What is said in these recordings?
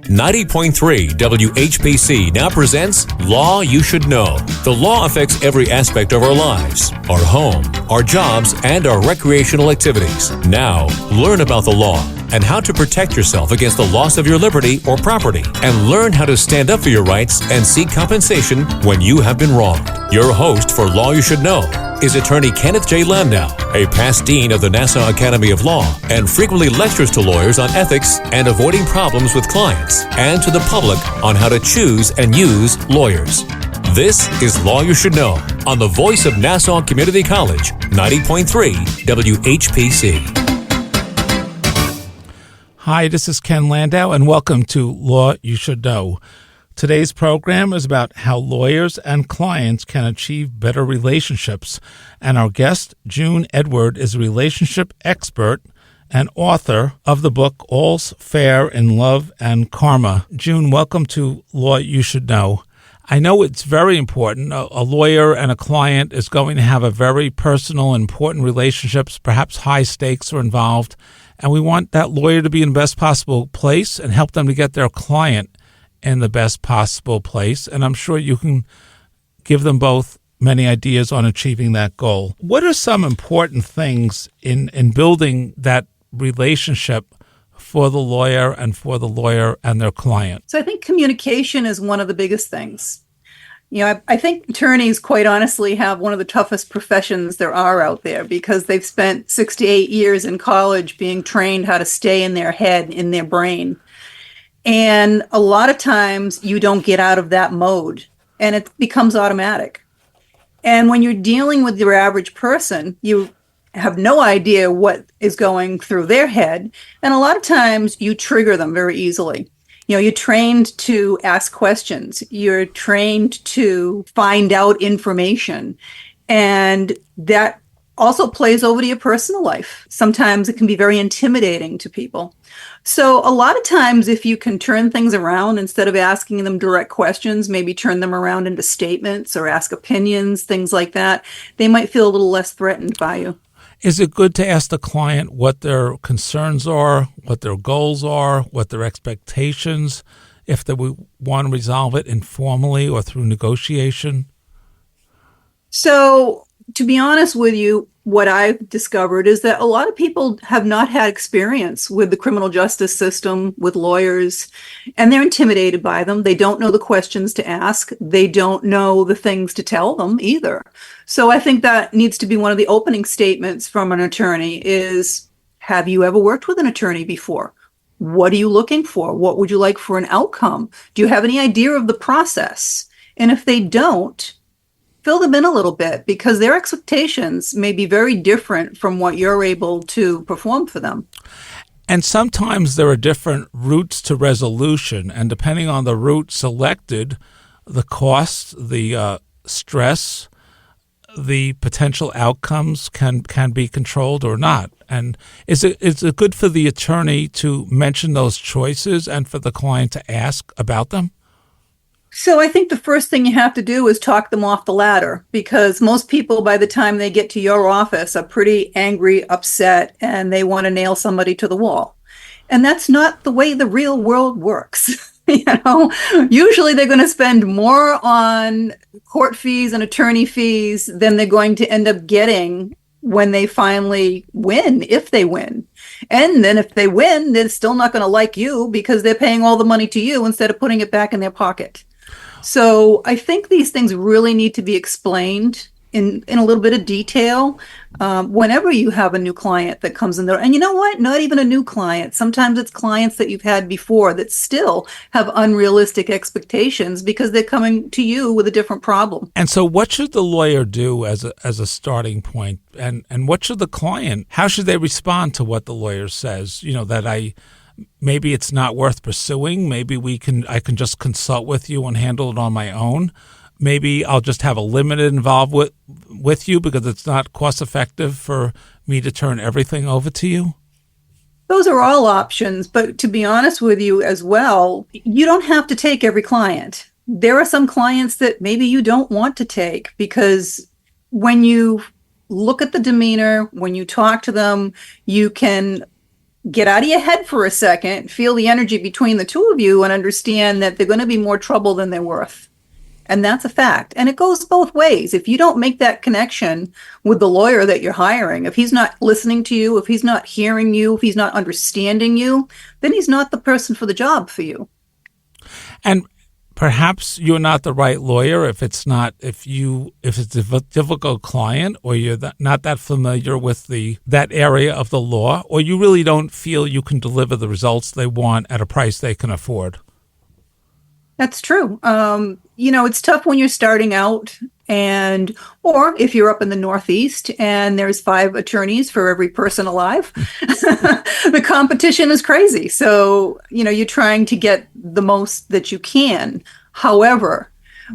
90.3 WHPC now presents Law You Should Know. The law affects every aspect of our lives, our home, our jobs, and our recreational activities. Now, learn about the law and how to protect yourself against the loss of your liberty or property, and learn how to stand up for your rights and seek compensation when you have been wronged. Your host for Law You Should Know is attorney Kenneth J. Landau, a past dean of the Nassau Academy of Law, and frequently lectures to lawyers on ethics and avoiding problems with clients, and to the public on how to choose and use lawyers. This is Law You Should Know on the voice of Nassau Community College, 90.3 WHPC. Hi, this is Ken Landau, and welcome to Law You Should Know. Today's program is about how lawyers and clients can achieve better relationships, and our guest, June Edward, is a relationship expert and author of the book All's Fair in Love and Karma. June, welcome to Law You Should Know. I know it's very important. A lawyer and a client is going to have a very personal and important relationships. Perhaps high stakes are involved, and we want that lawyer to be in the best possible place and help them to get their client in the best possible place. And I'm sure you can give them both many ideas on achieving that goal. What are some important things in building that relationship for the lawyer and their client? So I think communication is one of the biggest things. You know, I think attorneys, quite honestly, have one of the toughest professions there are out there because they've spent 6 to 8 years in college being trained how to stay in their head, in their brain. And a lot of times you don't get out of that mode and it becomes automatic. And when you're dealing with your average person, you have no idea what is going through their head. And a lot of times you trigger them very easily. You know, you're trained to ask questions. You're trained to find out information. And that also plays over to your personal life. Sometimes it can be very intimidating to people. So a lot of times, if you can turn things around, instead of asking them direct questions, maybe turn them around into statements or ask opinions, things like that, they might feel a little less threatened by you. Is it good to ask the client what their concerns are, what their goals are, what their expectations, if they want to resolve it informally or through negotiation? So, to be honest with you, what I've discovered is that a lot of people have not had experience with the criminal justice system, with lawyers, and they're intimidated by them. They don't know the questions to ask. They don't know the things to tell them either. So I think that needs to be one of the opening statements from an attorney is, have you ever worked with an attorney before? What are you looking for? What would you like for an outcome? Do you have any idea of the process? And if they don't, fill them in a little bit because their expectations may be very different from what you're able to perform for them. And sometimes there are different routes to resolution, and depending on the route selected, the cost, the stress, the potential outcomes can be controlled or not. And is it good for the attorney to mention those choices and for the client to ask about them? So I think the first thing you have to do is talk them off the ladder, because most people, by the time they get to your office, are pretty angry, upset, and they want to nail somebody to the wall. And that's not the way the real world works. Usually they're going to spend more on court fees and attorney fees than they're going to end up getting when they finally win, if they win. And then if they win, they're still not going to like you because they're paying all the money to you instead of putting it back in their pocket. So I think these things really need to be explained in a little bit of detail whenever you have a new client that comes in there. And you know what? Not even a new client. Sometimes it's clients that you've had before that still have unrealistic expectations because they're coming to you with a different problem. And so what should the lawyer do as a starting point? And what should the client, how should they respond to what the lawyer says? You know, that maybe it's not worth pursuing. Maybe I can just consult with you and handle it on my own. Maybe I'll just have a limited involvement with you because it's not cost effective for me to turn everything over to you. Those are all options. But to be honest with you as well, you don't have to take every client. There are some clients that maybe you don't want to take because when you look at the demeanor, when you talk to them, you can get out of your head for a second, feel the energy between the two of you, and understand that they're going to be more trouble than they're worth. And that's a fact. And it goes both ways. If you don't make that connection with the lawyer that you're hiring, if he's not listening to you, if he's not hearing you, if he's not understanding you, then he's not the person for the job for you. And perhaps you're not the right lawyer if it's a difficult client, or you're not that familiar with that area of the law, or you really don't feel you can deliver the results they want at a price they can afford. That's true. It's tough when you're starting out, or if you're up in the Northeast and there's 5 attorneys for every person alive, the competition is crazy. So, you're trying to get the most that you can. However,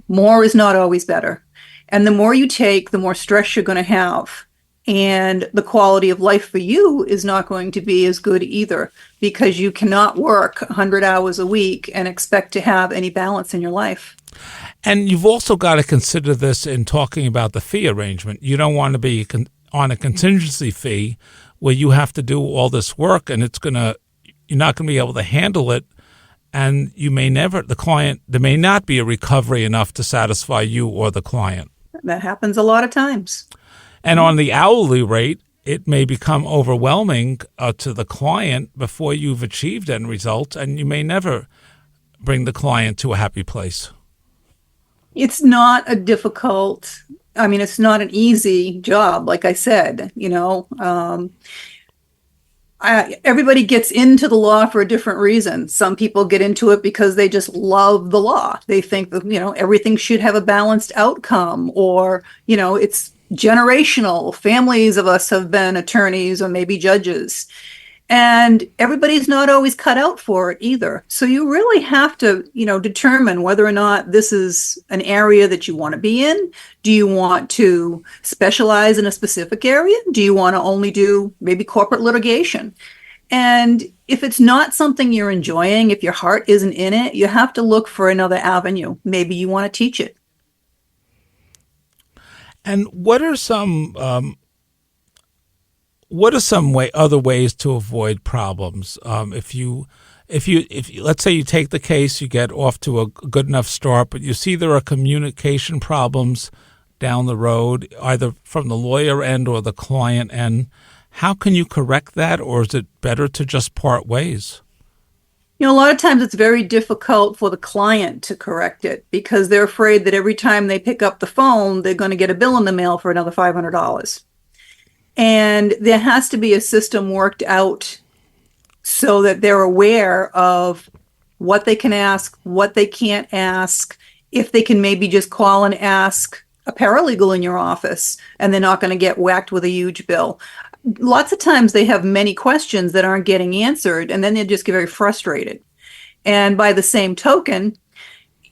more is not always better. And the more you take, the more stress you're going to have. And the quality of life for you is not going to be as good either, because you cannot work 100 hours a week and expect to have any balance in your life. And you've also got to consider this in talking about the fee arrangement. You don't want to be on a contingency fee where you have to do all this work and you're not going to be able to handle it. And there may not be a recovery enough to satisfy you or the client. That happens a lot of times. And on the hourly rate, it may become overwhelming to the client before you've achieved end results, and you may never bring the client to a happy place. It's not it's not an easy job, like I said. Everybody gets into the law for a different reason. Some people get into it because they just love the law. They think that, everything should have a balanced outcome, or, it's generational. Families of us have been attorneys or maybe judges, and everybody's not always cut out for it either. So you really have to, determine whether or not this is an area that you want to be in. Do you want to specialize in a specific area? Do you want to only do maybe corporate litigation? And if it's not something you're enjoying, if your heart isn't in it, you have to look for another avenue. Maybe you want to teach it. And what are some other ways to avoid problems? If you let's say you take the case, you get off to a good enough start, but you see there are communication problems down the road, either from the lawyer end or the client end, how can you correct that, or is it better to just part ways? A lot of times it's very difficult for the client to correct it because they're afraid that every time they pick up the phone, they're going to get a bill in the mail for another $500. And there has to be a system worked out so that they're aware of what they can ask, what they can't ask, if they can maybe just call and ask a paralegal in your office and they're not going to get whacked with a huge bill. Lots of times they have many questions that aren't getting answered, and then they just get very frustrated. And by the same token,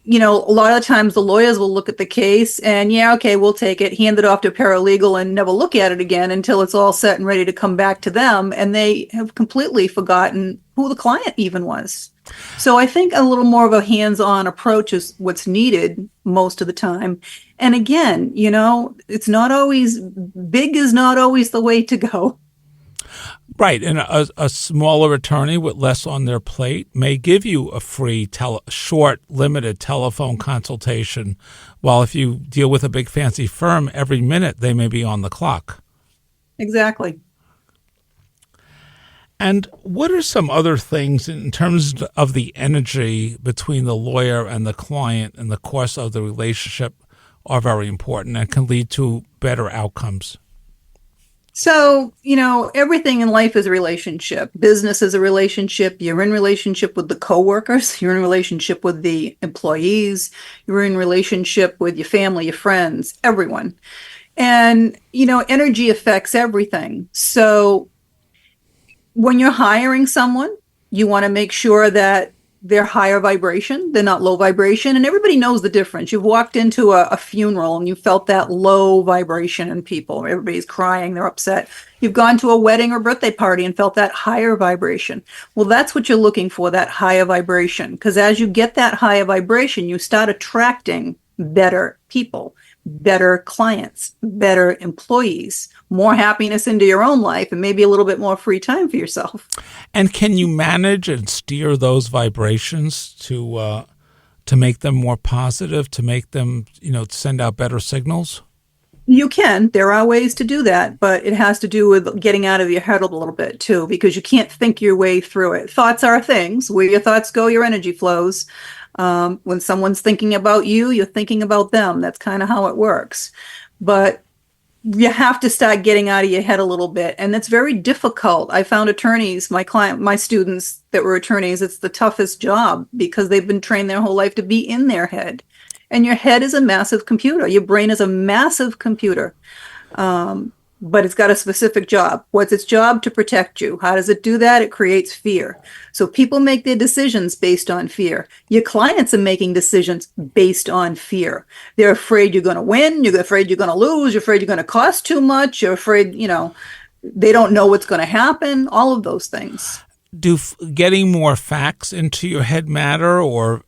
a lot of times the lawyers will look at the case and, yeah, okay, we'll take it, hand it off to a paralegal and never look at it again until it's all set and ready to come back to them. And they have completely forgotten who the client even was. So I think a little more of a hands-on approach is what's needed most of the time. And again, it's not always, big is not always the way to go. Right. And a smaller attorney with less on their plate may give you a free, short, limited telephone consultation, while if you deal with a big fancy firm, every minute they may be on the clock. Exactly. And what are some other things in terms of the energy between the lawyer and the client in the course of the relationship are very important and can lead to better outcomes? So, everything in life is a relationship. Business is a relationship. You're in relationship with the coworkers. You're in relationship with the employees. You're in relationship with your family, your friends, everyone. And, energy affects everything. So when you're hiring someone, you want to make sure that they're higher vibration, they're not low vibration. And everybody knows the difference. You've walked into a funeral and you felt that low vibration in people. Everybody's crying, they're upset. You've gone to a wedding or birthday party and felt that higher vibration. Well, that's what you're looking for, that higher vibration. Because as you get that higher vibration, you start attracting better people, better clients, better employees, more happiness into your own life, and maybe a little bit more free time for yourself. And can you manage and steer those vibrations to make them more positive, to make them, send out better signals? You can. There are ways to do that, but it has to do with getting out of your head a little bit too, because you can't think your way through it. Thoughts are things. Where your thoughts go, your energy flows. When someone's thinking about you, you're thinking about them. That's kind of how it works. But you have to start getting out of your head a little bit. And it's very difficult. I found attorneys, my students that were attorneys, it's the toughest job because they've been trained their whole life to be in their head. And your head is a massive computer. Your brain is a massive computer. But it's got a specific job. What's its job? To protect you. How does it do that? It creates fear. So people make their decisions based on fear. Your clients are making decisions based on fear. They're afraid you're going to win. You're afraid you're going to lose. You're afraid you're going to cost too much. You're afraid, they don't know what's going to happen. All of those things. Do getting more facts into your head matter, or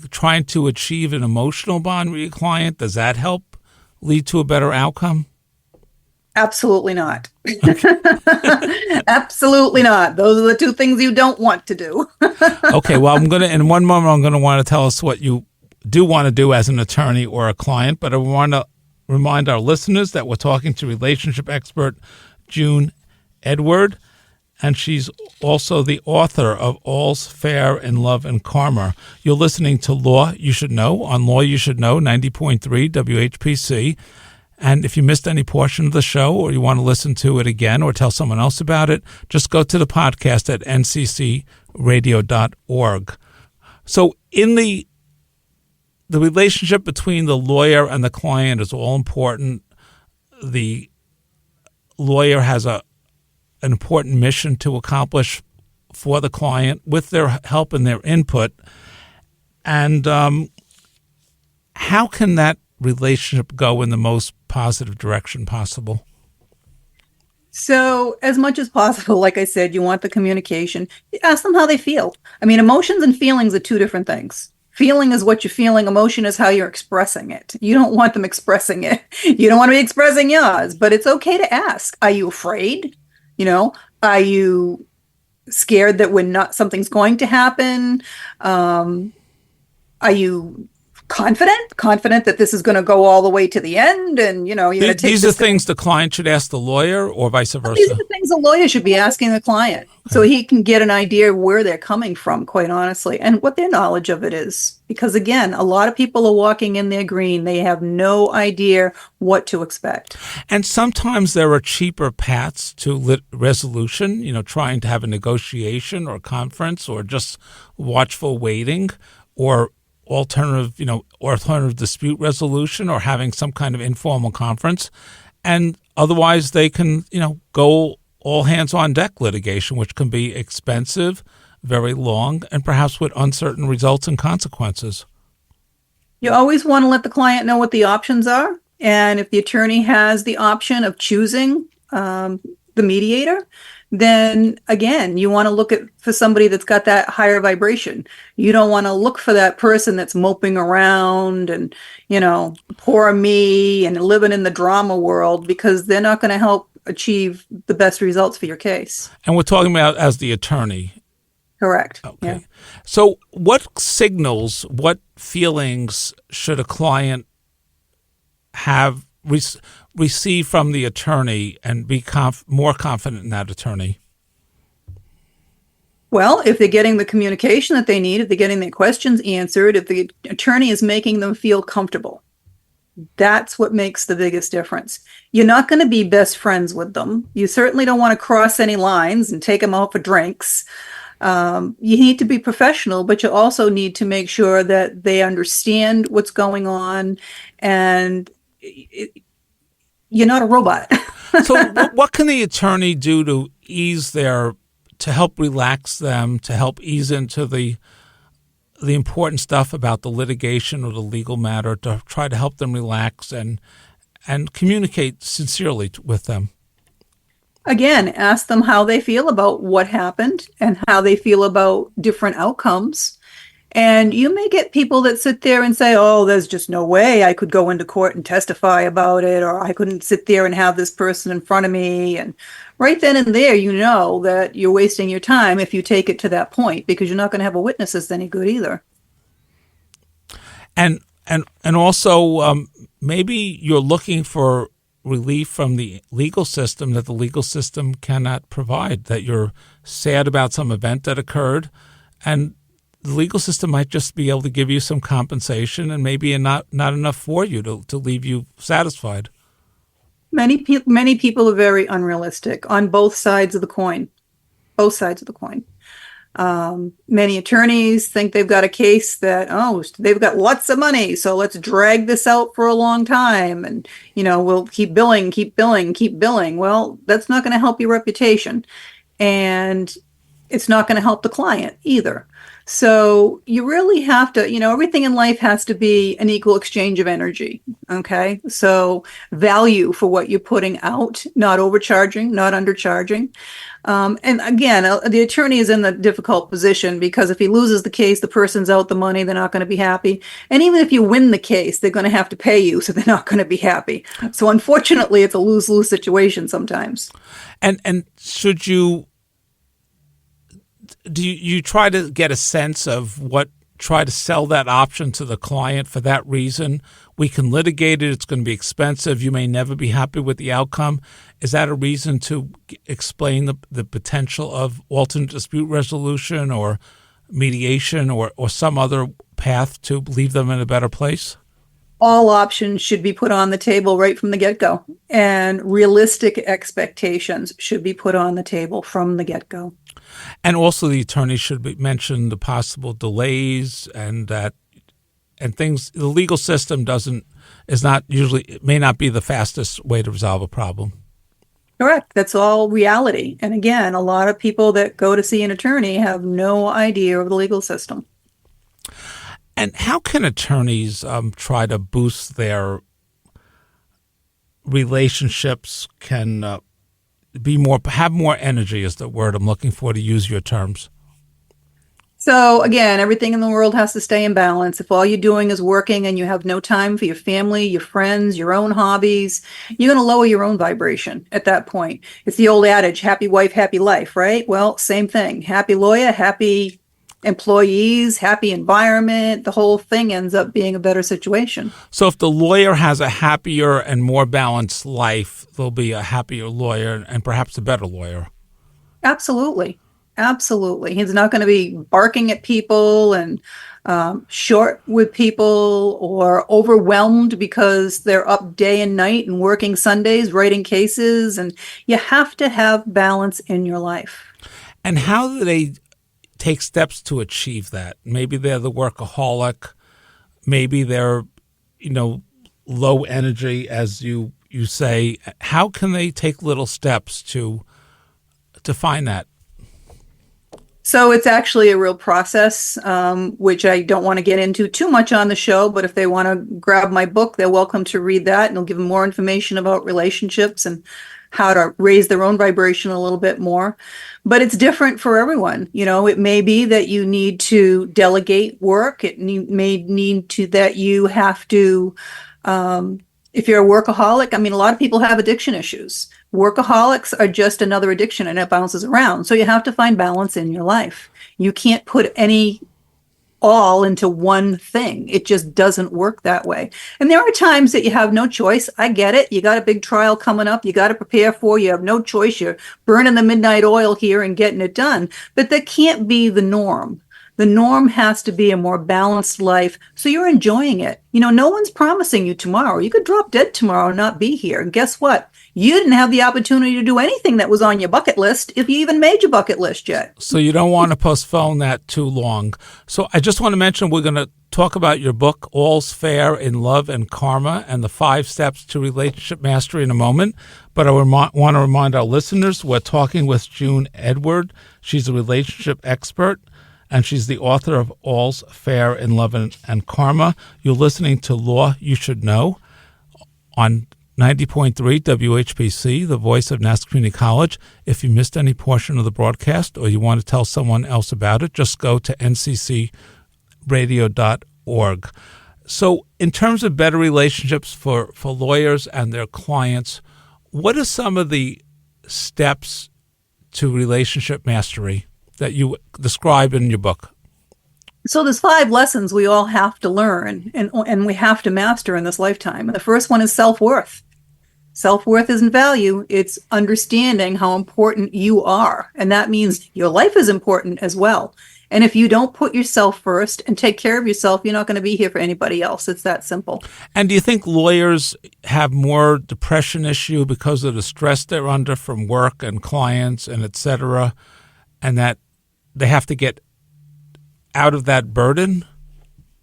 trying to achieve an emotional bond with your client, does that help lead to a better outcome? Absolutely not. Absolutely not. Those are the two things you don't want to do. Okay, well, in one moment, I'm going to want to tell us what you do want to do as an attorney or a client, but I want to remind our listeners that we're talking to relationship expert June Edward, and she's also the author of All's Fair in Love and Karma. You're listening to Law You Should Know on Law You Should Know, 90.3 WHPC. And if you missed any portion of the show, or you want to listen to it again or tell someone else about it, just go to the podcast at nccradio.org. So in the relationship between the lawyer and the client is all important. The lawyer has an important mission to accomplish for the client with their help and their input. And how can that relationship go in the most positive direction possible? So as much as possible, like I said, you want the communication. You ask them how they feel. I mean, emotions and feelings are two different things. Feeling is what you're feeling. Emotion is how you're expressing it. You don't want them expressing it. You don't want to be expressing yours, but it's okay to ask. Are you afraid? Are you scared that something's going to happen? Are you confident that this is going to go all the way to the end? And, you're going to take these are things the client should ask the lawyer, or vice versa? These are the things the lawyer should be asking the client, so he can get an idea of where they're coming from, quite honestly, and what their knowledge of it is. Because, again, a lot of people are walking in their green. They have no idea what to expect. And sometimes there are cheaper paths to resolution, trying to have a negotiation or conference, or just watchful waiting, or alternative dispute resolution, or having some kind of informal conference. And otherwise they can, go all hands on deck litigation, which can be expensive, very long, and perhaps with uncertain results and consequences. You always want to let the client know what the options are. And if the attorney has the option of choosing the mediator, then again, you want to look for somebody that's got that higher vibration. You don't want to look for that person that's moping around and, poor me and living in the drama world, because they're not going to help achieve the best results for your case. And we're talking about as the attorney. Correct. Okay. Yeah. So what signals, what feelings should a client have receive from the attorney and be more confident in that attorney? Well, if they're getting the communication that they need, if they're getting their questions answered, if the attorney is making them feel comfortable, that's what makes the biggest difference. You're not going to be best friends with them. You certainly don't want to cross any lines and take them out for drinks. You need to be professional, but you also need to make sure that they understand what's going on, and you're not a robot. So what can the attorney do to help relax them, to help ease into the important stuff about the litigation or the legal matter, to try to help them relax and communicate sincerely with them? Again, ask them how they feel about what happened and how they feel about different outcomes. And you may get people that sit there and say, oh, there's just no way I could go into court and testify about it, or I couldn't sit there and have this person in front of me. And right then and there, you know that you're wasting your time if you take it to that point, because you're not going to have a witness that's any good either. And also, maybe you're looking for relief from the legal system that the legal system cannot provide, that you're sad about some event that occurred, and the legal system might just be able to give you some compensation and maybe not enough for you to leave you satisfied. Many people are very unrealistic on both sides of the coin. Both sides of the coin. Many attorneys think they've got a case that, oh, they've got lots of money, so let's drag this out for a long time, and we'll keep billing. Well, that's not going to help your reputation, and it's not going to help the client either. So you really have to, everything in life has to be an equal exchange of energy. Okay. So value for what you're putting out, not overcharging, not undercharging. And again, the attorney is in the difficult position, because if he loses the case, the person's out the money, they're not going to be happy. And even if you win the case, they're going to have to pay you, so they're not going to be happy. So unfortunately, it's a lose-lose situation sometimes. And should you, do you try to get a sense of try to sell that option to the client for that reason? We can litigate it. It's going to be expensive. You may never be happy with the outcome. Is that a reason to explain the potential of alternate dispute resolution or mediation or some other path to leave them in a better place? All options should be put on the table right from the get-go, and realistic expectations should be put on the table from the get-go. And also the attorney should mention the possible delays and things. The legal system may not be the fastest way to resolve a problem. Correct. That's all reality. And again, a lot of people that go to see an attorney have no idea of the legal system. And how can attorneys try to boost their relationships? Can have more energy is the word I'm looking for, to use your terms. So again, everything in the world has to stay in balance. If all you're doing is working and you have no time for your family, your friends, your own hobbies, you're going to lower your own vibration at that point. It's the old adage, happy wife, happy life, right? Well, same thing. Happy lawyer, happy employees, happy environment, the whole thing ends up being a better situation. So if the lawyer has a happier and more balanced life, there'll be a happier lawyer and perhaps a better lawyer. Absolutely. Absolutely. He's not going to be barking at people and short with people or overwhelmed because they're up day and night and working Sundays, writing cases. And you have to have balance in your life. And how do they take steps to achieve that? Maybe they're the workaholic. Maybe they're, low energy, as you say. How can they take little steps to find that? So it's actually a real process, which I don't want to get into too much on the show, but if they want to grab my book, they're welcome to read that, and it'll give them more information about relationships and how to raise their own vibration a little bit more. But it's different for everyone. It may be that you need to delegate work. It may need to that you have to, if you're a workaholic, a lot of people have addiction issues. Workaholics are just another addiction, and it bounces around. So you have to find balance in your life. You can't put all into one thing. It just doesn't work that way. And there are times that you have no choice. I get it. You got a big trial coming up. You got to prepare for. You have no choice. You're burning the midnight oil here and getting it done. But that can't be the norm. The norm has to be a more balanced life, so you're enjoying it. No one's promising you tomorrow. You could drop dead tomorrow and not be here. And guess what? You didn't have the opportunity to do anything that was on your bucket list, if you even made your bucket list yet. So you don't want to postpone that too long. So I just want to mention we're going to talk about your book, All's Fair in Love and Karma, and the 5 Steps to Relationship Mastery in a moment. But I want to remind our listeners, we're talking with June Edward. She's a relationship expert, and she's the author of All's Fair in Love and Karma. You're listening to Law You Should Know on 90.3 WHPC, the voice of Nassau Community College. If you missed any portion of the broadcast or you want to tell someone else about it, just go to ncc.org radio.org. So in terms of better relationships for lawyers and their clients, what are some of the steps to relationship mastery that you describe in your book? So there's 5 lessons we all have to learn and we have to master in this lifetime. And the first one is self-worth. Self-worth isn't value, it's understanding how important you are. And that means your life is important as well. And if you don't put yourself first and take care of yourself, you're not going to be here for anybody else. It's that simple. And do you think lawyers have more depression issue because of the stress they're under from work and clients and et cetera, and that they have to get out of that burden?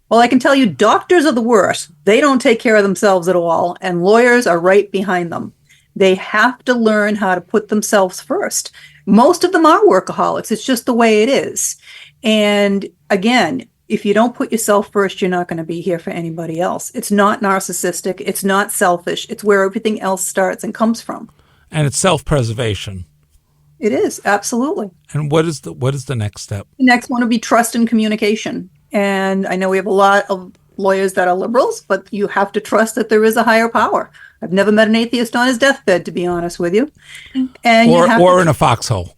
Well, I can tell you doctors are the worst. They don't take care of themselves at all, and lawyers are right behind them. They have to learn how to put themselves first. Most of them are workaholics. It's just the way it is. And again, if you don't put yourself first, you're not going to be here for anybody else. It's not narcissistic. It's not selfish. It's where everything else starts and comes from. And it's self-preservation. It is, absolutely. And what is the next step? The next one would be trust and communication. And I know we have a lot of lawyers that are liberals, but you have to trust that there is a higher power. I've never met an atheist on his deathbed, to be honest with you. And or in a foxhole.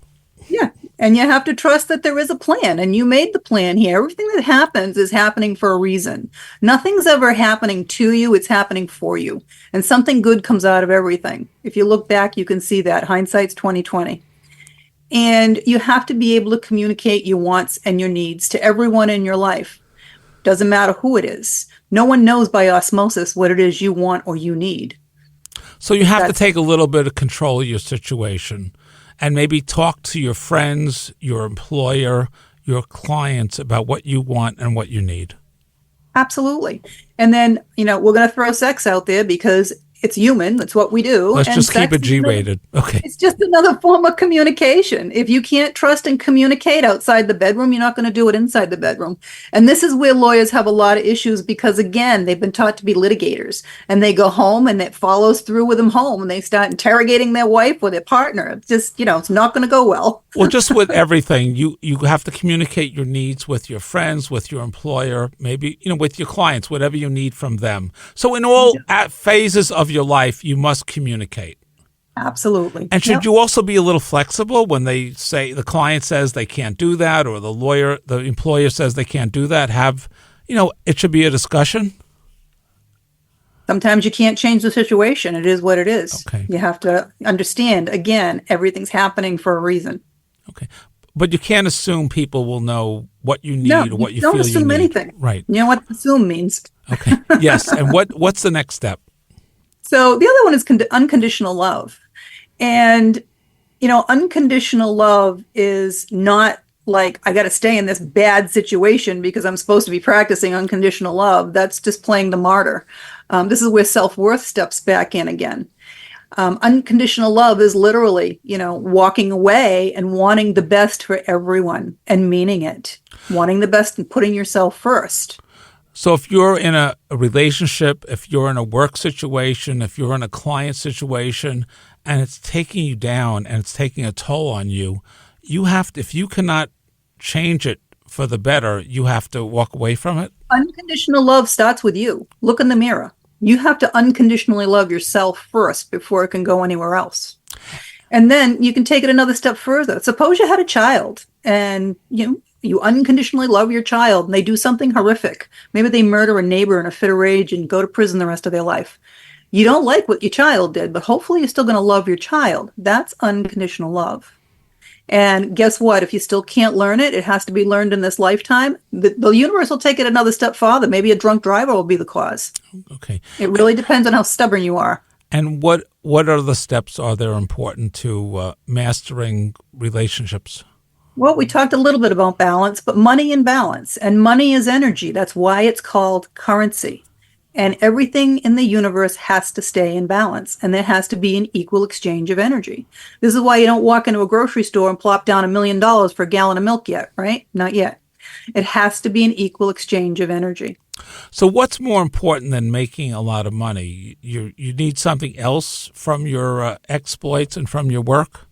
Yeah. And you have to trust that there is a plan, and you made the plan here. Everything that happens is happening for a reason. Nothing's ever happening to you. It's happening for you. And something good comes out of everything. If you look back, you can see that. Hindsight's 20/20. And you have to be able to communicate your wants and your needs to everyone in your life. Doesn't matter who it is. No one knows by osmosis what it is you want or you need. So you have to take a little bit of control of your situation and maybe talk to your friends, your employer, your clients about what you want and what you need. Absolutely. And then, we're going to throw sex out there because it's human. That's what we do. Let's just keep it G-rated. Okay. It's just another form of communication. If you can't trust and communicate outside the bedroom, you're not going to do it inside the bedroom. And this is where lawyers have a lot of issues because, again, they've been taught to be litigators. And they go home and it follows through with them home. And they start interrogating their wife or their partner. It's just, it's not going to go well. Well, just with everything, you have to communicate your needs with your friends, with your employer, maybe, with your clients, whatever you need from them. So in all phases of your life, you must communicate. Absolutely. And should you also be a little flexible when they say the client says they can't do that, or the employer says they can't do that? It should be a discussion. Sometimes you can't change the situation. It is what it is. Okay. You have to understand, again, everything's happening for a reason. Okay. But you can't assume people will know what you need or what you feel you need. Don't assume anything. Right. You know what assume means. Okay. Yes. And what's the next step? So the other one is unconditional love. And, unconditional love is not like, I got to stay in this bad situation because I'm supposed to be practicing unconditional love. That's just playing the martyr. This is where self-worth steps back in again. Unconditional love is literally, walking away and wanting the best for everyone and meaning it, wanting the best and putting yourself first. So if you're in a relationship, if you're in a work situation, if you're in a client situation, and it's taking you down and it's taking a toll on you, if you cannot change it for the better, you have to walk away from it. Unconditional love starts with you. Look in the mirror. You have to unconditionally love yourself first before it can go anywhere else. And then you can take it another step further. Suppose you had a child and, you unconditionally love your child and they do something horrific. Maybe they murder a neighbor in a fit of rage and go to prison the rest of their life. You don't like what your child did, but hopefully you're still going to love your child. That's unconditional love. And guess what? If you still can't learn it, it has to be learned in this lifetime. The universe will take it another step farther. Maybe a drunk driver will be the cause. Okay. It really depends on how stubborn you are. And what other steps are there important to mastering relationships? Well, we talked a little bit about balance, but money and balance. And money is energy. That's why it's called currency. And everything in the universe has to stay in balance. And there has to be an equal exchange of energy. This is why you don't walk into a grocery store and plop down $1 million for a gallon of milk yet, right? Not yet. It has to be an equal exchange of energy. So what's more important than making a lot of money? You need something else from your exploits and from your work?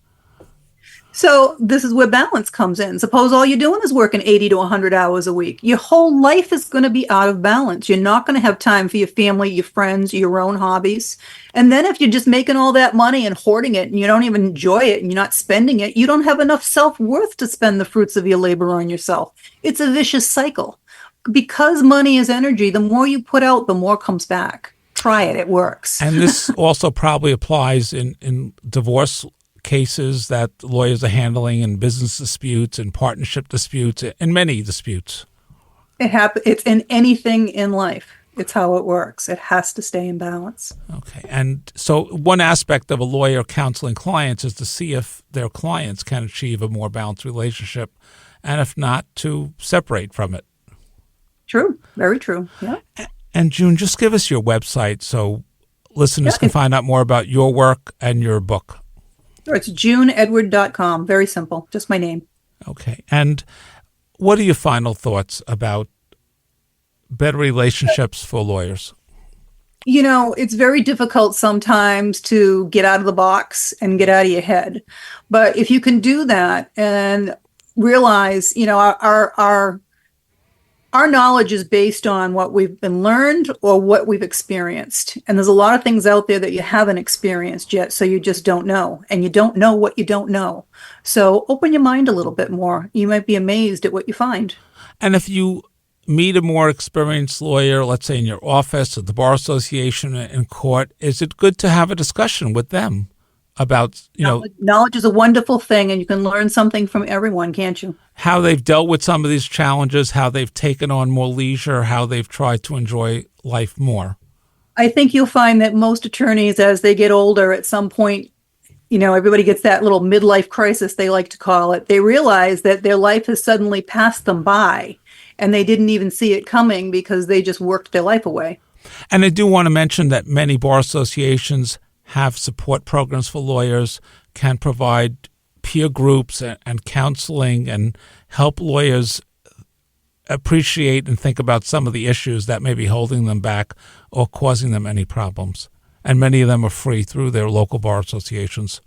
So this is where balance comes in. Suppose all you're doing is working 80 to 100 hours a week. Your whole life is going to be out of balance. You're not going to have time for your family, your friends, your own hobbies. And then if you're just making all that money and hoarding it and you don't even enjoy it and you're not spending it, you don't have enough self-worth to spend the fruits of your labor on yourself. It's a vicious cycle. Because money is energy, the more you put out, the more comes back. Try it. It works. And this also probably applies in divorce cases that lawyers are handling, in business disputes and partnership disputes and many disputes. It's in anything in life. It's how it works. It has to stay in balance. Okay. And so one aspect of a lawyer counseling clients is to see if their clients can achieve a more balanced relationship, and if not, to separate from it. True. Very true. Yeah. And June, just give us your website so listeners can find out more about your work and your book. Sure, it's juneedward.com. Very simple. Just my name. Okay. And what are your final thoughts about better relationships for lawyers? You know, it's very difficult sometimes to get out of the box and get out of your head. But if you can do that and realize, you know, our knowledge is based on what we've been learned or what we've experienced. And there's a lot of things out there that you haven't experienced yet, so you just don't know. And you don't know what you don't know. So open your mind a little bit more. You might be amazed at what you find. And if you meet a more experienced lawyer, let's say in your office at the Bar Association, in court, is it good to have a discussion with them about, knowledge is a wonderful thing, and you can learn something from everyone, can't you? How they've dealt with some of these challenges, how they've taken on more leisure, how they've tried to enjoy life more? I think you'll find that most attorneys, as they get older, at some point, you know, everybody gets that little midlife crisis, they like to call it. They realize that their life has suddenly passed them by, and they didn't even see it coming because they just worked their life away. And I do want to mention that many bar associations have support programs for lawyers, can provide peer groups and counseling and help lawyers appreciate and think about some of the issues that may be holding them back or causing them any problems. And many of them are free through their local bar associations.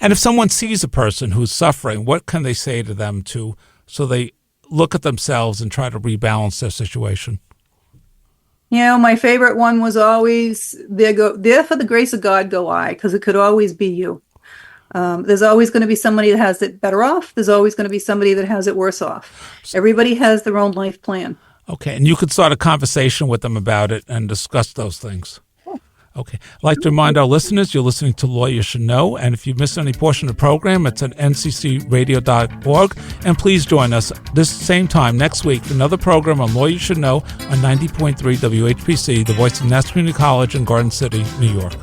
And if someone sees a person who's suffering, what can they say to them so they look at themselves and try to rebalance their situation? You know, my favorite one was always, there for the grace of God go I, because it could always be you. There's always going to be somebody that has it better off. There's always going to be somebody that has it worse off. Everybody has their own life plan. Okay, and you could start a conversation with them about it and discuss those things. Okay. I'd like to remind our listeners you're listening to Law You Should Know, and if you've missed any portion of the program, it's at nccradio.org. And please join us this same time next week for another program on Law You Should Know on 90.3 WHPC, the voice of Nassau Community College in Garden City, New York.